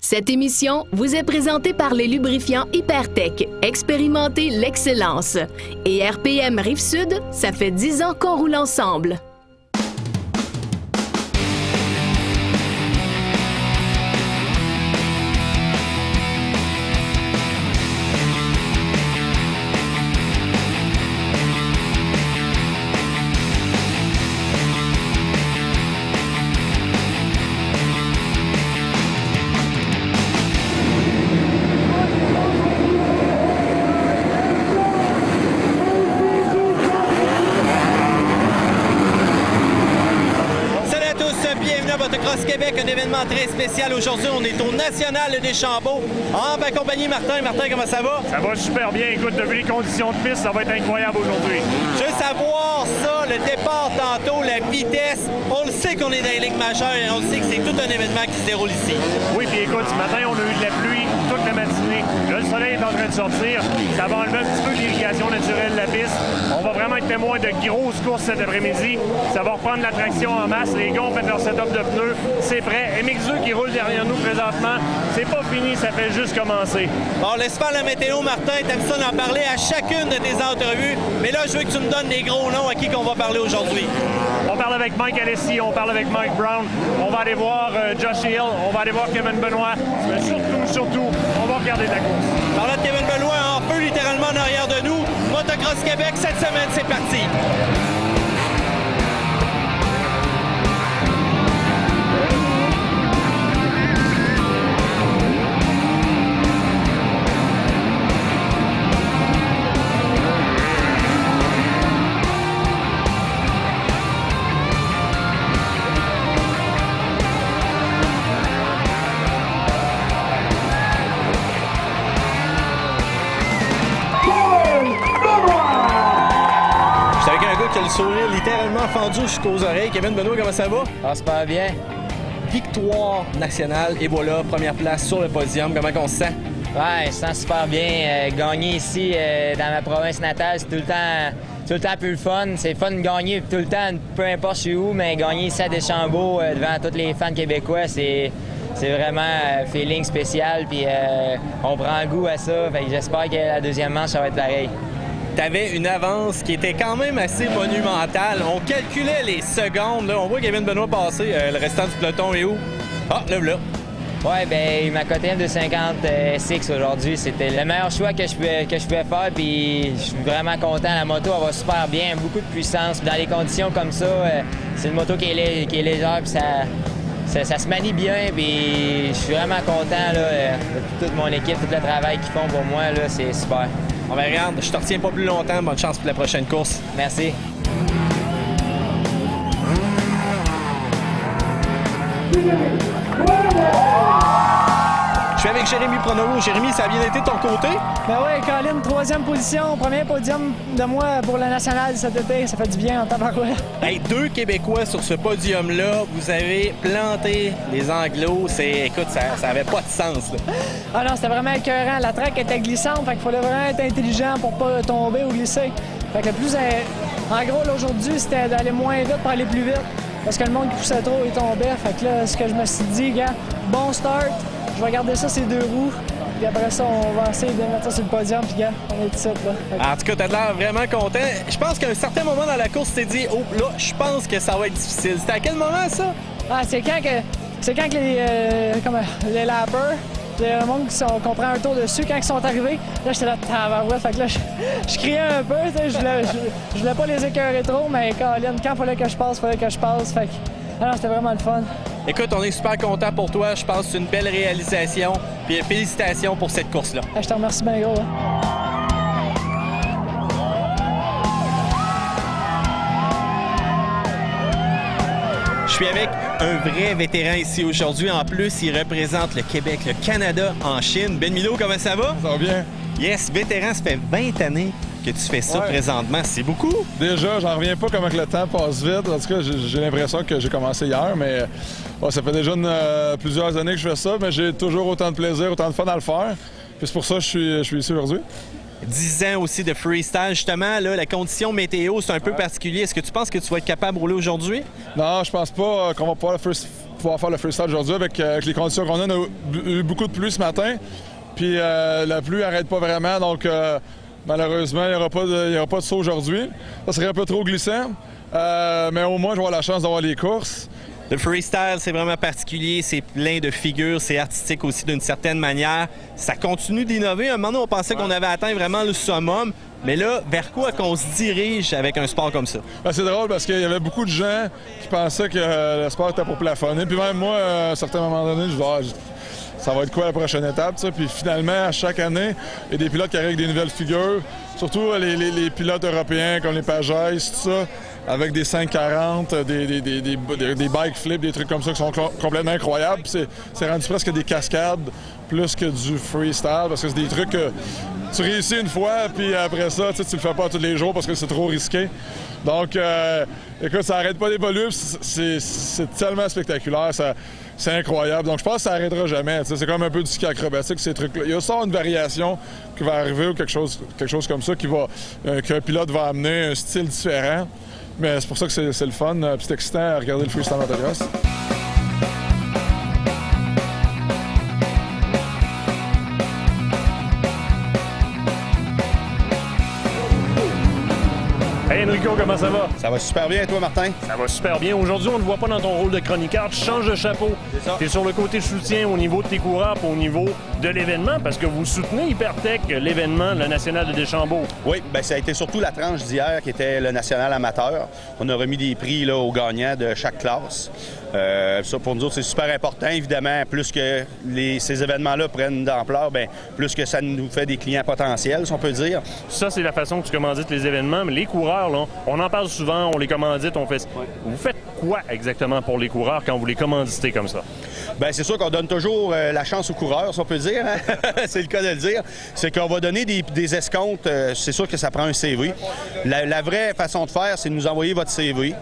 Cette émission vous est présentée par les lubrifiants Hypertech. Expérimentez l'excellence. Et RPM Rive-Sud, ça fait 10 ans qu'on roule ensemble. Motocross Québec, un événement très spécial. Aujourd'hui, on est au National des Chambeaux en compagnie de Martin. Martin, comment ça va? Ça va super bien. Écoute, vu les conditions de piste, ça va être incroyable aujourd'hui. Je veux savoir ça, le départ tantôt, la vitesse. On le sait qu'on est dans les ligues majeures et on le sait que c'est tout un événement qui se déroule ici. Oui, puis écoute, ce matin, on a eu de la pluie toute la matinée. Là, le soleil est en train de sortir. Ça va enlever un petit peu l'irrigation naturelle de la piste. On va vraiment être témoin de grosses courses cet après-midi. Ça va reprendre la traction en masse. Les gars ont fait leur setup de pneus. C'est prêt. MX2 qui roule derrière nous présentement. C'est pas fini, ça fait juste commencer. Bon, laisse faire la météo, Martin. T'aimes ça d'en parler à chacune de tes entrevues. Mais là, je veux que tu me donnes les gros noms à qui qu'on va parler aujourd'hui. On parle avec Mike Alessi, on parle avec Mike Brown. On va aller voir Josh Hill, on va aller voir Kevin Benoit. Mais surtout, on va regarder la course. Parlant de Kevin Benoit, en feu littéralement en arrière de nous. Motocross Québec, cette semaine, c'est parti. Qui a le sourire littéralement fendu jusqu'aux oreilles. Kevin Benoit, comment ça va? Ah, super bien. Victoire nationale, et voilà, première place sur le podium. Comment on se sent? Ouais, je sens super bien. Gagner ici dans ma province natale, c'est tout le temps plus le fun. C'est fun de gagner tout le temps, peu importe je suis où, mais gagner ici à Deschambault devant tous les fans québécois, c'est vraiment un feeling spécial. Puis on prend goût à ça. Fait que j'espère que la deuxième manche, ça va être pareil. Tu avais une avance qui était quand même assez monumentale. On calculait les secondes. Là. On voit Kevin Benoit passer. Le restant du peloton est où? Ah, le là. Ouais, ben ma cote de 56 aujourd'hui, c'était le meilleur choix que je pouvais faire. Puis je suis vraiment content. La moto, elle va super bien, beaucoup de puissance. Puis dans les conditions comme ça, c'est une moto qui est légère. Puis ça se manie bien. Puis je suis vraiment content là, de toute mon équipe, tout le travail qu'ils font pour moi. Là, c'est super. On va regarde, je te retiens pas plus longtemps. Bonne chance pour la prochaine course. Merci. Je suis avec Jérémy Pronovo. Jérémy, ça a bien été de ton côté? Ben oui, Colin, 3e position, premier podium de moi pour la nationale cet été. Ça fait du bien en tabarouette. Hey, 2 Québécois sur ce podium-là. Vous avez planté les Anglos. Écoute, ça avait pas de sens. Là. Ah non, c'était vraiment écœurant. La track était glissante, fait qu'il fallait vraiment être intelligent pour pas tomber ou glisser. Fait que le plus... En gros, là, aujourd'hui, c'était d'aller moins vite pour aller plus vite. Parce que le monde qui poussait trop, il tombait. Fait que là, ce que je me suis dit, gars, bon start. Je vais garder ça, ces 2 roues. Puis après ça, on va essayer de mettre ça sur le podium. Puis, gars, on est ici, là. En tout cas, t'as l'air vraiment content. Je pense qu'à un certain moment dans la course, tu t'es dit, oh, là, je pense que ça va être difficile. C'était à quel moment, ça? Ah, c'est quand que les lappers, le monde qu'on prend un tour dessus, quand ils sont arrivés, là, j'étais là, tabarouette. Fait que là, je criais un peu, tu sais, je voulais pas les écœurer trop, mais Colin, quand il fallait que je passe, Fait que, alors, c'était vraiment le fun. Écoute, on est super content pour toi. Je pense que c'est une belle réalisation. Puis félicitations pour cette course-là. Je te remercie bien gros. Hein. Je suis avec un vrai vétéran ici aujourd'hui. En plus, il représente le Québec, le Canada en Chine. Ben Milo, comment ça va? Ça va bien. Yes, vétéran, ça fait 20 années que tu fais ça présentement. C'est beaucoup? Déjà, j'en reviens pas comment que le temps passe vite. En tout cas, j'ai l'impression que j'ai commencé hier, mais ça fait déjà plusieurs années que je fais ça, mais j'ai toujours autant de plaisir, autant de fun à le faire. Puis c'est pour ça que je suis ici aujourd'hui. 10 ans aussi de freestyle. Justement, là, la condition météo, c'est un peu particulier. Est-ce que tu penses que tu vas être capable de rouler aujourd'hui? Non, je pense pas qu'on va pouvoir pouvoir faire le freestyle aujourd'hui avec les conditions qu'on a. On a eu beaucoup de pluie ce matin, puis la pluie n'arrête pas vraiment, donc malheureusement, il n'y aura pas de saut aujourd'hui. Ça serait un peu trop glissant, mais au moins, je vais avoir la chance d'avoir les courses. Le freestyle, c'est vraiment particulier, c'est plein de figures, c'est artistique aussi d'une certaine manière. Ça continue d'innover. À un moment donné, on pensait qu'on avait atteint vraiment le summum, mais là, vers quoi qu'on se dirige avec un sport comme ça? Ben, c'est drôle parce qu'il y avait beaucoup de gens qui pensaient que le sport était pour plafonner. Puis même moi, à un certain moment donné, je dis ça va être quoi la prochaine étape? T'sais? Puis finalement, à chaque année, il y a des pilotes qui arrivent avec des nouvelles figures, surtout les pilotes européens comme les Pagès, tout ça, avec des 540, des bike flips, des trucs comme ça qui sont complètement incroyables. Puis c'est rendu presque des cascades plus que du freestyle parce que c'est des trucs que tu réussis une fois, puis après ça, tu le fais pas tous les jours parce que c'est trop risqué. Donc, écoute, ça arrête pas d'évoluer, c'est tellement spectaculaire, c'est incroyable. Donc, je pense que ça n'arrêtera jamais. C'est comme un peu du ski acrobatique, ces trucs-là. Il y a ça une variation qui va arriver ou quelque chose comme ça qu'un pilote va amener un style différent. Mais c'est pour ça que c'est le fun, puis c'est excitant à regarder le freestyle motocross. Hey Enrico, comment ça va? Ça va super bien, et toi, Martin? Ça va super bien. Aujourd'hui, on ne te voit pas dans ton rôle de chroniqueur. Tu changes de chapeau. Tu es sur le côté soutien au niveau de tes coureurs et au niveau de l'événement parce que vous soutenez Hypertech, l'événement, le National de Deschambault. Oui, bien, ça a été surtout la tranche d'hier qui était le National amateur. On a remis des prix là, aux gagnants de chaque classe. Ça, pour nous autres, c'est super important. Évidemment, plus que ces événements-là prennent d'ampleur, bien, plus que ça nous fait des clients potentiels, si on peut dire. Ça, c'est la façon que tu commandites les événements. Mais les coureurs, là, on en parle souvent, on les commandite, on fait... Vous faites quoi exactement pour les coureurs quand vous les commanditez comme ça? Bien, c'est sûr qu'on donne toujours la chance aux coureurs, si on peut dire. Hein? C'est le cas de le dire. C'est qu'on va donner des escomptes. C'est sûr que ça prend un CV. La vraie façon de faire, c'est de nous envoyer votre CV.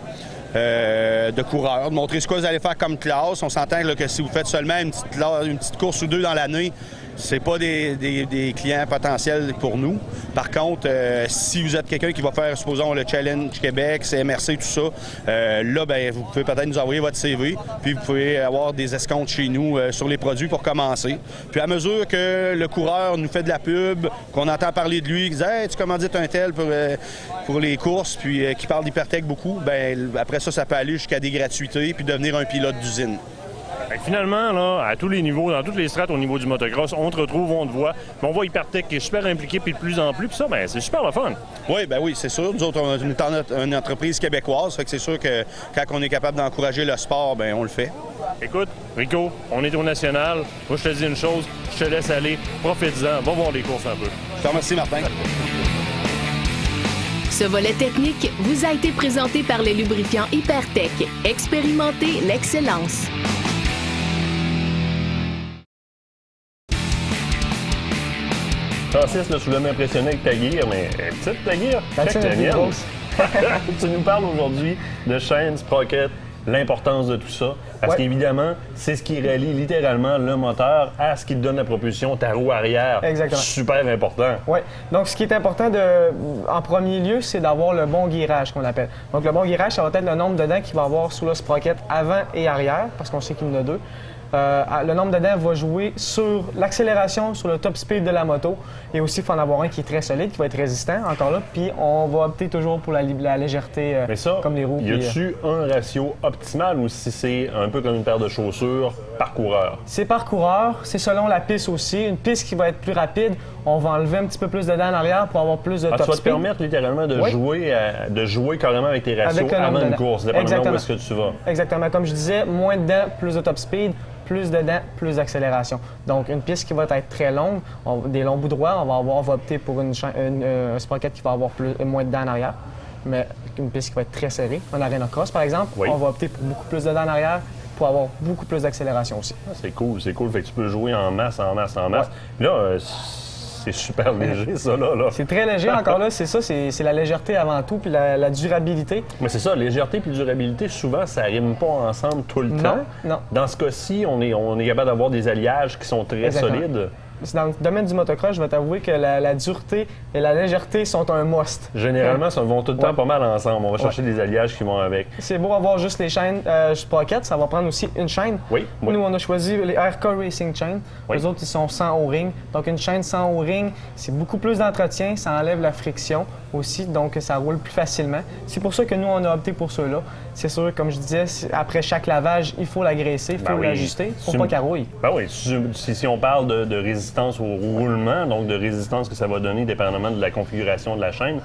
De coureurs, de montrer ce que vous allez faire comme classe. On s'entend que si vous faites seulement une petite course ou deux dans l'année, c'est pas des clients potentiels pour nous. Par contre, si vous êtes quelqu'un qui va faire, supposons, le Challenge Québec, CMRC, tout ça, là, bien, vous pouvez peut-être nous envoyer votre CV, puis vous pouvez avoir des escomptes chez nous sur les produits pour commencer. Puis à mesure que le coureur nous fait de la pub, qu'on entend parler de lui, qu'il dit « Hey, tu commandites un tel pour les courses », puis qui parle d'Hypertech beaucoup, bien, après ça peut aller jusqu'à des gratuités, puis devenir un pilote d'usine. Finalement, là, à tous les niveaux, dans toutes les strates au niveau du motocross, on te retrouve, on te voit. Mais on voit Hypertech qui est super impliqué puis de plus en plus. Puis ça, ben, c'est super le fun. Oui, ben oui, c'est sûr. Nous autres, on est une entreprise québécoise. Fait que c'est sûr que quand on est capable d'encourager le sport, ben on le fait. Écoute, Rico, on est au National. Moi, je te dis une chose, je te laisse aller. Profite-en. Va voir les courses un peu. Je te remercie, Martin. Ce volet technique vous a été présenté par les lubrifiants Hypertech. Expérimentez l'excellence. Francis, là, je voulais m'impressionner avec ta gear, mais petite ta gear, check la mienne. Tu nous parles aujourd'hui de chaîne, sprocket, l'importance de tout ça. Parce qu'évidemment, c'est ce qui relie littéralement le moteur à ce qui te donne la propulsion, ta roue arrière. Exactement. Super important. Oui. Donc, ce qui est important en premier lieu, c'est d'avoir le bon guirage qu'on appelle. Donc, le bon guirage, ça va être le nombre de dents qu'il va avoir sous le sprocket avant et arrière, parce qu'on sait qu'il y en a deux. Le nombre de dents va jouer sur l'accélération, sur le top speed de la moto. Et aussi, il faut en avoir un qui est très solide, qui va être résistant, encore là. Puis, on va opter toujours pour la légèreté, mais ça, comme les roues. Y a-tu un ratio optimal ou si c'est un peu comme une paire de chaussures par coureur? C'est par coureur. C'est selon la piste aussi. Une piste qui va être plus rapide, on va enlever un petit peu plus de dents en arrière pour avoir plus de top speed. Tu vas te permettre littéralement de jouer carrément avec tes ratios avant une course, dépendamment où est-ce que tu vas. Exactement. Comme je disais, moins de dents, plus de top speed. Plus de dents, plus d'accélération. Donc, une piste qui va être très longue, des longs bouts droits, on va opter pour un sprocket qui va avoir moins de dents en arrière. Mais une piste qui va être très serrée, en arena cross par exemple, on va opter pour beaucoup plus de dents en arrière pour avoir beaucoup plus d'accélération aussi. C'est cool, c'est cool. Fait que tu peux jouer en masse. Puis là, c'est super léger, ça, là. C'est très léger, encore là, c'est ça, c'est la légèreté avant tout, puis la durabilité. Mais c'est ça, légèreté puis durabilité, souvent, ça rime pas ensemble tout le temps. Non. Dans ce cas-ci, on est capable d'avoir des alliages qui sont très solides. dans le domaine du motocross, je vais t'avouer que la dureté et la légèreté sont un must. Généralement, ça vont tout le temps pas mal ensemble. On va chercher des alliages qui vont avec. C'est beau avoir juste les chaînes Sprocket, ça va prendre aussi une chaîne. Oui. Nous, on a choisi les RK Racing Chain. Les autres, ils sont sans O-ring. Donc, une chaîne sans O-ring, c'est beaucoup plus d'entretien, ça enlève la friction aussi, donc ça roule plus facilement. C'est pour ça que nous, on a opté pour ceux-là. C'est sûr, comme je disais, après chaque lavage, il faut l'agraisser, il faut l'ajuster pour pas qu'elle rouille. Ben oui, si on parle de résistance au roulement, donc de résistance que ça va donner dépendamment de la configuration de la chaîne,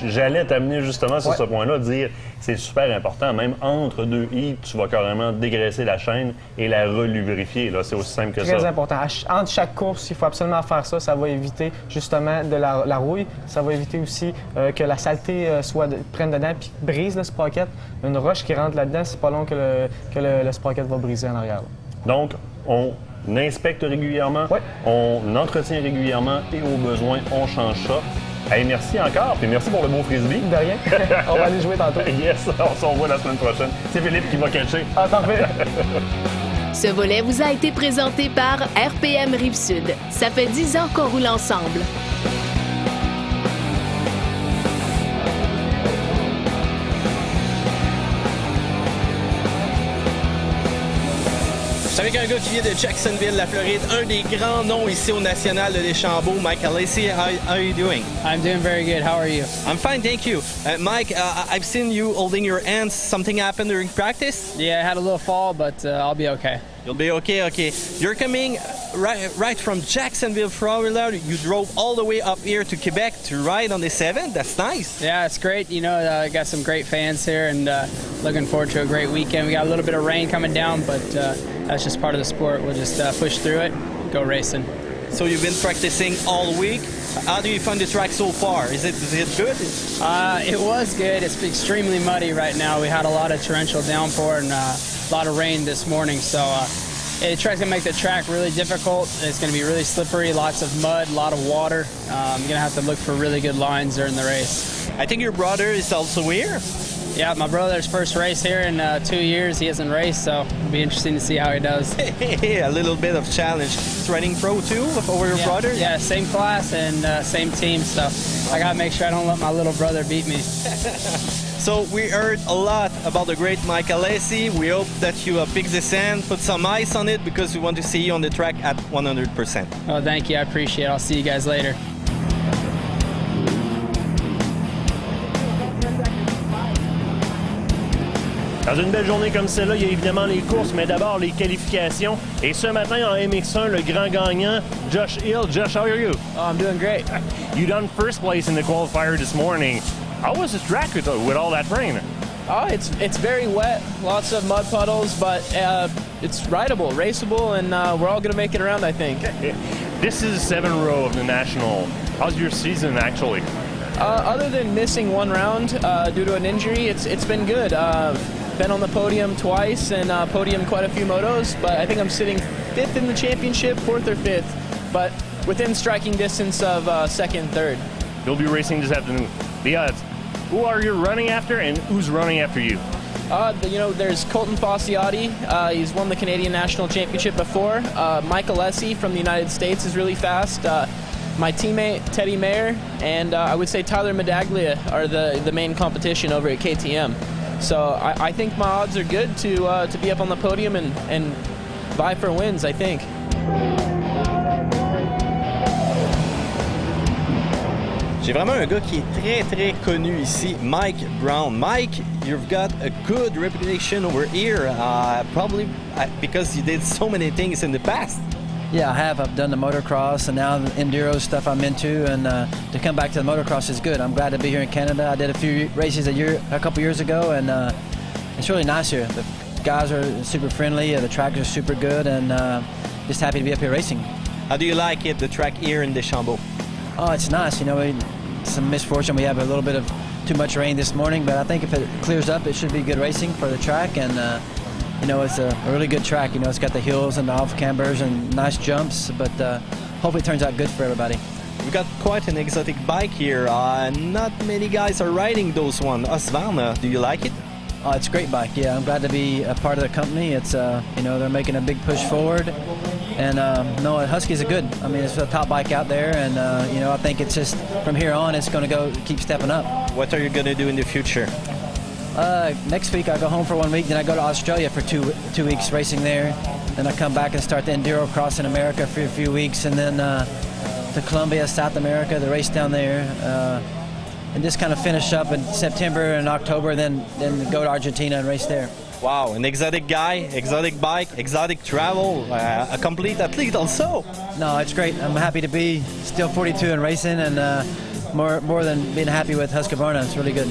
j'allais t'amener justement sur ce point-là, dire c'est super important, même entre deux heats, tu vas carrément dégraisser la chaîne et la relubrifier. C'est aussi simple que ça. Très important. Entre chaque course, il faut absolument faire ça. Ça va éviter justement de la rouille. Ça va éviter aussi que la saleté prenne dedans puis brise le sprocket. Une roche qui rentre là-dedans, c'est pas long que le sprocket va briser en arrière. Donc, on inspecte régulièrement, on entretient régulièrement et au besoin, on change ça. Hey, merci encore, puis merci pour le beau frisbee. De rien. On va aller jouer tantôt. Yes, on se revoit la semaine prochaine. C'est Philippe qui va catcher. Ah, parfait. Ce volet vous a été présenté par RPM Rive-Sud. Ça fait 10 ans qu'on roule ensemble. Je suis avec un gars qui vient de Jacksonville, la Floride, un des grands noms ici au National de Deschambault, Mike Alesi. How are you doing? I'm doing very good. How are you? I'm fine, thank you. Mike, I've seen you holding your hands. Something happened during practice? Yeah, I had a little fall, but I'll be okay. You'll be okay. You're coming right from Jacksonville, Florida. You drove all the way up here to Quebec to ride on the 7. That's nice. Yeah, it's great. You know, I got some great fans here, and looking forward to a great weekend. We got a little bit of rain coming down, but that's just part of the sport. We'll just push through it, go racing. So you've been practicing all week. How do you find the track so far? Is it good? It was good. It's extremely muddy right now. We had a lot of torrential downpour and a lot of rain this morning, so the track's gonna make the track really difficult. It's gonna be really slippery, lots of mud, a lot of water. I'm gonna have to look for really good lines during the race. I think your brother is also here. Yeah, my brother's first race here in 2 years. He hasn't raced, so it'll be interesting to see how he does. A little bit of challenge. He's riding pro too over your brother? Yeah, same class and same team, so I gotta make sure I don't let my little brother beat me. So we heard a lot about the great Mike Alesi. We hope that you pick the sand, put some ice on it, because we want to see you on the track at 100%. Oh, thank you. I appreciate it. I'll see you guys later. Dans une belle journée comme celle-là, il y a évidemment les courses, mais d'abord les qualifications. Et ce matin en MX1, le grand gagnant, Josh Hill. Josh, how are you? Oh, I'm doing great. You done first place in the qualifier this morning. How was the track with all that rain? Oh, it's very wet, lots of mud puddles, but it's rideable, raceable, and we're all going to make it around, I think. This is the 7th row of the National. How's your season, actually? Other than missing one round due to an injury, it's been good. Been on the podium twice and podiumed quite a few motos, but I think I'm sitting 5th in the championship, 4th or 5th, but within striking distance of 2nd and 3rd. You'll be racing this afternoon. The odds. Who are you running after, and who's running after you? There's Colton Fossiati. He's won the Canadian National Championship before. Mike Alesi from the United States is really fast. My teammate, Teddy Mayer, and I would say Tyler Medaglia are the main competition over at KTM. So I think my odds are good to be up on the podium and vie for wins, I think. J'ai vraiment un gars qui est très, très connu ici, Mike Brown. Mike, you've got a good reputation over here, probably because you did so many things in the past. Yeah, I have. I've done the motocross and now the enduro stuff I'm into, and to come back to the motocross is good. I'm glad to be here in Canada. I did a few races a couple years ago, and it's really nice here. The guys are super friendly, the tracks are super good, and just happy to be up here racing. How do you like it, the track here in Deschambault? Oh, it's nice. You know, some misfortune. We have a little bit of too much rain this morning, but I think if it clears up, it should be good racing for the track, and it's a really good track. You know, it's got the hills and the off cambers and nice jumps, but hopefully it turns out good for everybody. We've got quite an exotic bike here. Not many guys are riding those ones. Husqvarna, do you like it? Oh, it's a great bike. Yeah, I'm glad to be a part of the company. It's you know, they're making a big push forward, and no, Huskies are good. I mean, it's a top bike out there, and you know, I think it's just from here on, it's going to go keep stepping up. What are you going to do in the future? Next week I go home for 1 week, then I go to Australia for two weeks racing there. Then I come back and start the Enduro Cross in America for a few weeks, and then to Colombia, South America, the race down there. And just kind of finish up in September and October, then go to Argentina and race there. Wow, an exotic guy, exotic bike, exotic travel, a complete athlete also. No, it's great. I'm happy to be still 42 and racing, and more than being happy with Husqvarna. It's really good.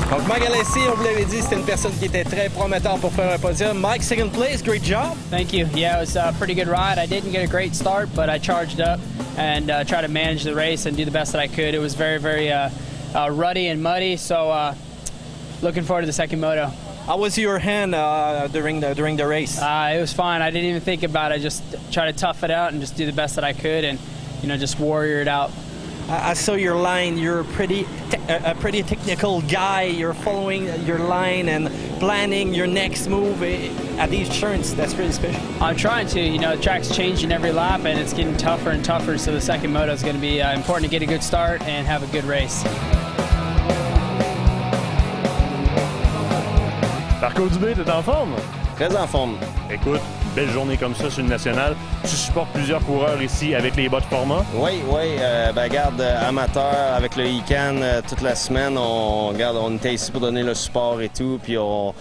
Donc Mike Alessi, on vous l'avait dit, c'était une personne qui était très prometteur pour faire un podium. Mike, second place, great job. Thank you. Yeah, it was a pretty good ride. I didn't get a great start, but I charged up and tried to manage the race and do the best that I could. It was very, very ruddy and muddy, so looking forward to the second moto. How was your hand during the race? It was fine. I didn't even think about it. I just tried to tough it out and just do the best that I could and, you know, just warrior it out. I saw your line. You're a pretty technical guy. You're following your line and planning your next move at these turns. That's pretty special. I'm trying to. You know, the track's changing every lap, and it's getting tougher and tougher. So the second moto is going to be important to get a good start and have a good race. Marco Dubé, t'es en forme? Très en forme. Écoute, belle journée comme ça sur une nationale. Tu supportes plusieurs coureurs ici avec les bas de format? Oui. Garde amateur avec le ICANN toute la semaine. On était ici pour donner le support et tout. Puis on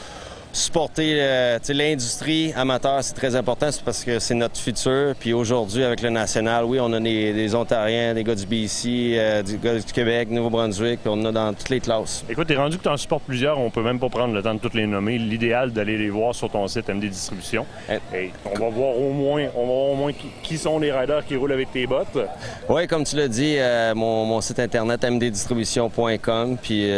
supporter l'industrie amateur, c'est très important, c'est parce que c'est notre futur. Puis aujourd'hui, avec le national, oui, on a des Ontariens, des gars du BC, des gars du Québec, Nouveau-Brunswick, puis on en a dans toutes les classes. Écoute, t'es rendu que tu en supportes plusieurs, on peut même pas prendre le temps de toutes les nommer. L'idéal, d'aller les voir sur ton site MD Distribution. Et on va voir au moins qui sont les riders qui roulent avec tes bottes. Oui, comme tu l'as dit, mon site internet mddistribution.com. Puis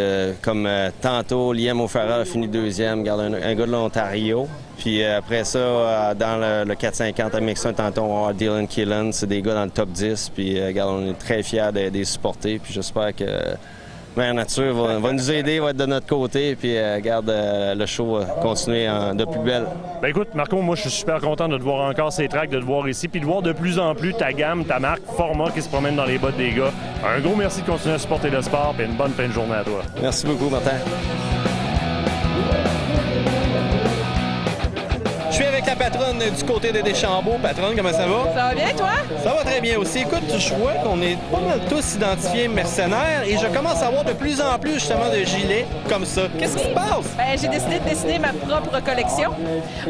comme tantôt, Liam O'Farrell a fini deuxième, garde un gars de l'Ontario. Puis après ça, dans le 450 à Mixon, tantôt, on va avoir Dylan Killen. C'est des gars dans le top 10. Puis regarde, on est très fiers de les supporter. Puis j'espère que Mère Nature va nous aider, va être de notre côté. Puis regarde, le show va continuer de plus belle. Ben écoute, Marco, moi je suis super content de te voir encore ces tracks, de te voir ici, puis de voir de plus en plus ta gamme, ta marque, Format qui se promène dans les bottes des gars. Un gros merci de continuer à supporter le sport, et une bonne fin de journée à toi. Merci beaucoup, Martin. Je suis avec la patronne du côté de Deschambault. Patronne, comment ça va? Ça va bien, toi? Ça va très bien aussi. Écoute, je vois qu'on est pas mal tous identifiés mercenaires et je commence à avoir de plus en plus justement de gilets comme ça. Qu'est-ce qui se passe? Ben, j'ai décidé de dessiner ma propre collection.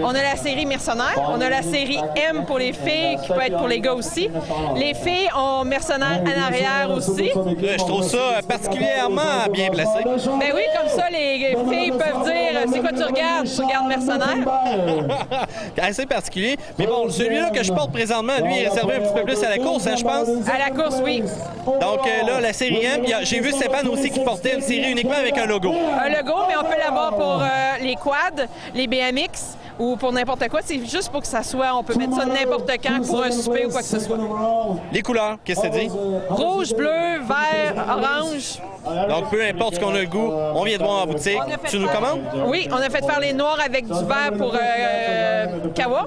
On a la série mercenaire, on a la série M pour les filles, qui peut être pour les gars aussi. Les filles ont mercenaire en arrière aussi. Je trouve ça particulièrement bien placé. Ben oui, comme ça, les filles peuvent dire c'est quoi tu regardes? Tu regardes mercenaire. Assez particulier. Mais bon, celui-là que je porte présentement, lui, est réservé un petit peu plus à la course, hein, je pense. À la course, oui. Donc là, la série M, j'ai vu Stéphane aussi qui portait une série uniquement avec un logo. Un logo, mais on peut l'avoir pour les quads, les BMX ou pour n'importe quoi. C'est juste pour que ça soit, on peut mettre ça n'importe quand pour un souper ou quoi que ce soit. Les couleurs, qu'est-ce que ça dit? Rouge, bleu, vert, orange. Donc, peu importe ce qu'on a le goût, on vient de voir en boutique. Tu nous commandes? Oui, on a fait faire les noirs avec du vert pour Kawa,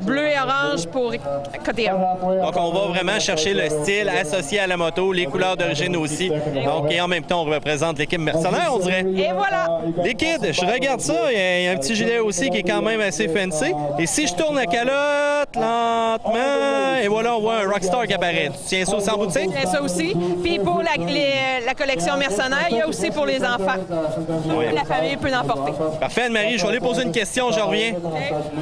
bleu et orange pour KTM. Donc, on va vraiment chercher le style associé à la moto, les couleurs d'origine aussi. Donc, et en même temps, on représente l'équipe mercenaire, on dirait. Et voilà! Les kids, je regarde ça, il y a un petit gilet aussi qui est quand même assez fancy. Et si je tourne la calotte lentement, et voilà, on voit un Rockstar qui apparaît. Tu tiens ça aussi en boutique? Je tiens ça aussi. Puis pour la collection mercenaire, il y a aussi pour les enfants. Oui. La famille peut l'emporter. Parfait, Anne-Marie, je vais aller poser une question, je reviens.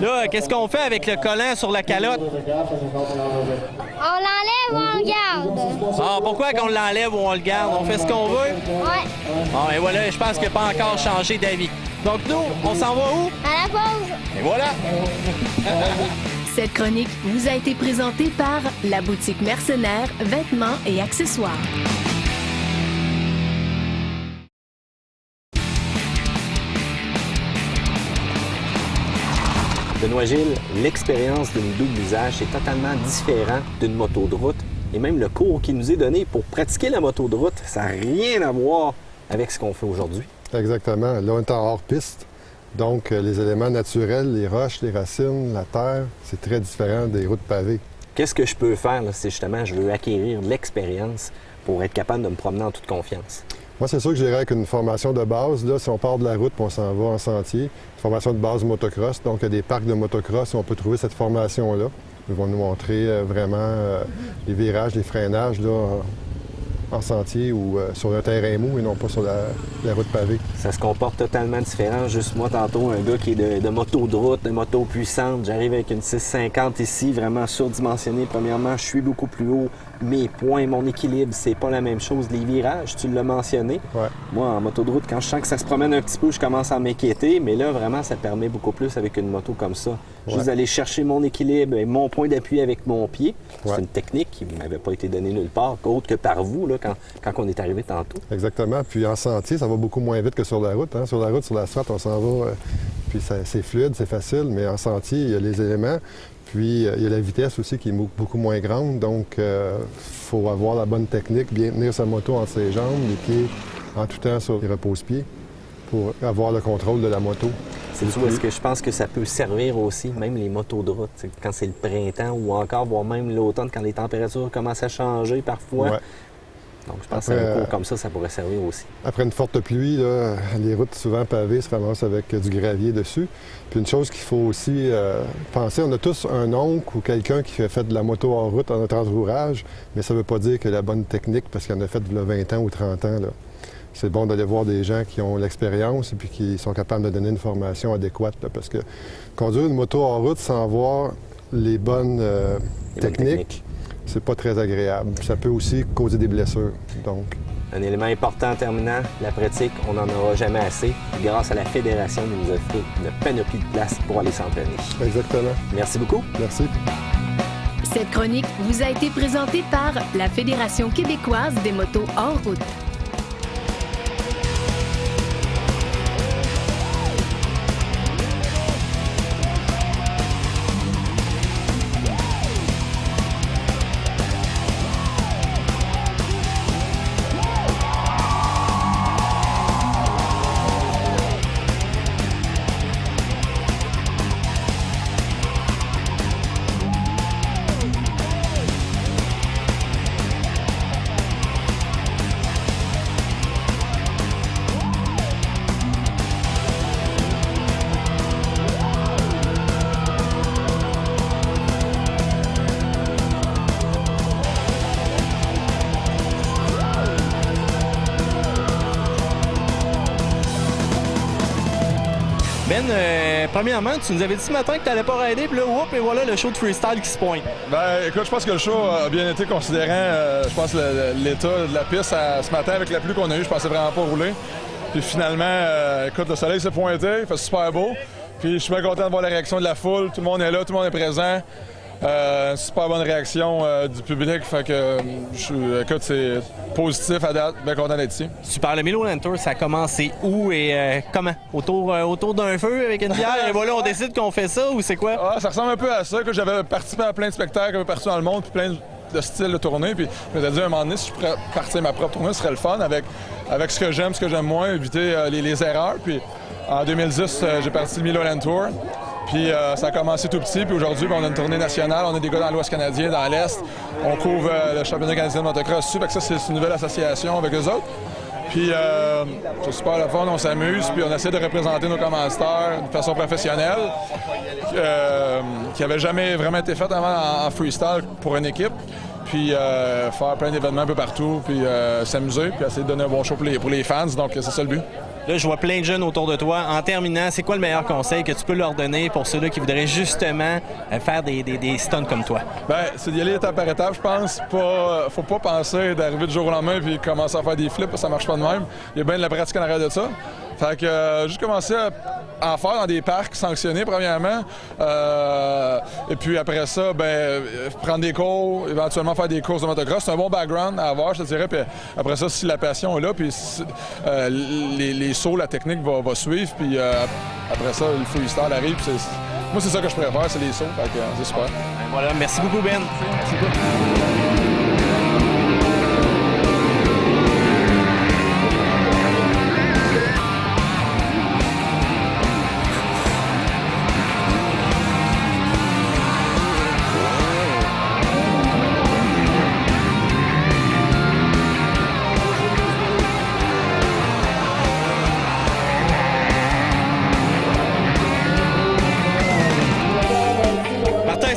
Là, qu'est-ce qu'on fait avec le collant sur la calotte? On l'enlève ou on le garde? Ah, pourquoi qu'on l'enlève ou on le garde? On fait ce qu'on veut? Ouais. Bon, et voilà, je pense qu'il n'a pas encore changé d'avis. Donc nous, on s'en va où? À la pause. Et voilà! Cette chronique vous a été présentée par la boutique Mercenaire, vêtements et accessoires. Benoît Gilles, l'expérience d'une double usage est totalement différente d'une moto de route. Et même le cours qui nous est donné pour pratiquer la moto de route, ça n'a rien à voir avec ce qu'on fait aujourd'hui. Exactement. Là, on est en hors-piste. Donc, les éléments naturels, les roches, les racines, la terre, c'est très différent des routes pavées. Qu'est-ce que je peux faire, là, si justement je veux acquérir de l'expérience pour être capable de me promener en toute confiance? Moi, c'est sûr que j'irais avec une formation de base. Là, si on part de la route et on s'en va en sentier, une formation de base motocross. Donc, il y a des parcs de motocross où on peut trouver cette formation-là. Ils vont nous montrer vraiment les virages, les freinages là, en sentier ou sur le terrain mou et non pas sur la route pavée. Ça se comporte totalement différent. Juste moi, tantôt, un gars qui est de moto de route, de moto puissante. J'arrive avec une 650 ici, vraiment surdimensionnée. Premièrement, je suis beaucoup plus haut. Mes points, mon équilibre, c'est pas la même chose. Les virages, tu l'as mentionné. Ouais. Moi, en moto de route, quand je sens que ça se promène un petit peu, je commence à m'inquiéter. Mais là, vraiment, ça permet beaucoup plus avec une moto comme ça. Juste d'aller chercher mon équilibre et mon point d'appui avec mon pied. C'est une technique qui ne m'avait pas été donnée nulle part, autre que par vous, là, quand on est arrivé tantôt. Exactement. Puis en sentier, ça va beaucoup moins vite que sur la route. Hein? Sur la route, sur l'asphalte, on s'en va, puis c'est fluide, c'est facile. Mais en sentier, il y a les éléments. Puis, il y a la vitesse aussi qui est beaucoup moins grande. Donc, il faut avoir la bonne technique, bien tenir sa moto entre ses jambes, les pieds en tout temps sur les repose-pieds pour avoir le contrôle de la moto. C'est où est-ce que je pense que ça peut servir aussi, même les motos de route, quand c'est le printemps ou encore, voire même l'automne, quand les températures commencent à changer parfois. Ouais. Donc, je pense qu'un cours comme ça pourrait servir aussi. Après une forte pluie, là, les routes souvent pavées se ramassent avec du gravier dessus. Puis une chose qu'il faut aussi penser, on a tous un oncle ou quelqu'un qui a fait de la moto en route en notre entourage, mais ça ne veut pas dire que la bonne technique, parce qu'il en a fait de 20 ans ou 30 ans. Là. C'est bon d'aller voir des gens qui ont l'expérience et puis qui sont capables de donner une formation adéquate. Là, parce que conduire une moto en route sans voir les bonnes techniques, c'est pas très agréable. Ça peut aussi causer des blessures. Donc. Un élément important en terminant, la pratique, on n'en aura jamais assez. Grâce à la Fédération, nous offre une panoplie de places pour aller s'entraîner. Exactement. Merci beaucoup. Merci. Cette chronique vous a été présentée par la Fédération québécoise des motos hors route. Premièrement, tu nous avais dit ce matin que tu n'allais pas rider, puis là, whoop, et voilà le show de freestyle qui se pointe. Ben, écoute, je pense que le show a bien été considérant, je pense, l'état de la piste. Ce matin, avec la pluie qu'on a eue, je pensais vraiment pas rouler. Puis finalement, écoute, le soleil s'est pointé, il fait super beau. Puis je suis bien content de voir la réaction de la foule. Tout le monde est là, tout le monde est présent. Super bonne réaction du public. Fait que, écoute, c'est positif à date. Bien content d'être ici. Super. Le Millennium Tour, ça a commencé où et comment? Autour d'un feu avec une bière et voilà, on décide qu'on fait ça ou c'est quoi? Ah, ça ressemble un peu à ça. J'avais participé à plein de spectacles partout dans le monde, puis plein de styles de tournée. Puis je me suis dit à un moment donné, si je pourrais partir ma propre tournée, ce serait le fun avec ce que j'aime moins, éviter les erreurs. Puis en 2010, j'ai parti le Millennium Tour. Puis ça a commencé tout petit, puis aujourd'hui, on a une tournée nationale. On a des gars dans l'Ouest canadien, dans l'Est. On couvre le championnat canadien de motocross dessus. Fait que ça, c'est une nouvelle association avec eux autres. Puis c'est super le fun, on s'amuse, puis on essaie de représenter nos commanditaires de façon professionnelle, qui n'avait jamais vraiment été fait avant en freestyle pour une équipe. Puis faire plein d'événements un peu partout, puis s'amuser, puis essayer de donner un bon show pour les fans. Donc c'est ça le but. Là, je vois plein de jeunes autour de toi. En terminant, c'est quoi le meilleur conseil que tu peux leur donner pour ceux-là qui voudraient justement faire des stunts comme toi? Bien, c'est d'y aller étape par étape, je pense. Faut pas penser d'arriver du jour au lendemain puis commencer à faire des flips, ça marche pas de même. Il y a bien de la pratique en arrière de ça. Fait que juste commencer à en faire dans des parcs sanctionnés, premièrement. Et puis après ça, prendre des cours, éventuellement faire des courses de motocross. C'est un bon background à avoir, je te dirais. Puis après ça, si la passion est là, puis les sauts, la technique va suivre. Puis après ça, le freestyle arrive. Puis moi, c'est ça que je préfère, c'est les sauts. Fait que c'est super. Voilà, merci beaucoup, Ben. Merci beaucoup.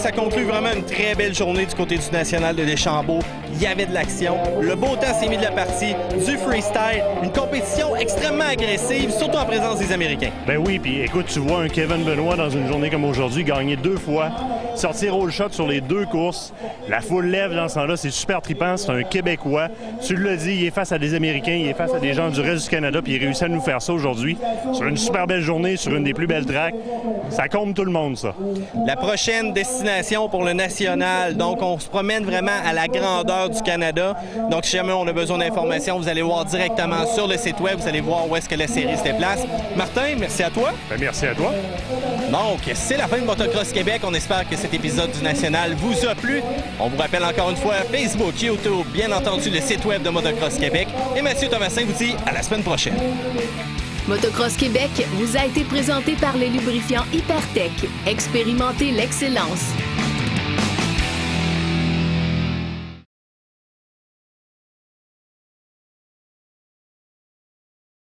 Ça conclut vraiment une très belle journée du côté du National de Deschambault. Il y avait de l'action, le beau temps s'est mis de la partie, du freestyle, une compétition extrêmement agressive, surtout en présence des Américains. Ben oui, puis écoute, tu vois un Kevin Benoit dans une journée comme aujourd'hui gagner 2 fois, sortir all shot sur les 2 courses, la foule lève dans ce temps-là, c'est super trippant, c'est un Québécois. Tu l'as dit, il est face à des Américains, il est face à des gens du reste du Canada, puis il réussit à nous faire ça aujourd'hui sur une super belle journée, sur une des plus belles tracks. Ça compte tout le monde, ça. La prochaine destination pour le National, donc on se promène vraiment à la grandeur du Canada. Donc si jamais on a besoin d'informations, vous allez voir directement sur le site web, vous allez voir où est-ce que la série se déplace. Martin, merci à toi. Ben, merci à toi. Donc, c'est la fin de Motocross Québec. On espère que cet épisode du National vous a plu. On vous rappelle encore une fois Facebook, YouTube, bien entendu le site web de Motocross Québec. Et Mathieu Thomasin vous dit à la semaine prochaine. Motocross Québec vous a été présenté par les lubrifiants Hypertech. Expérimentez l'excellence.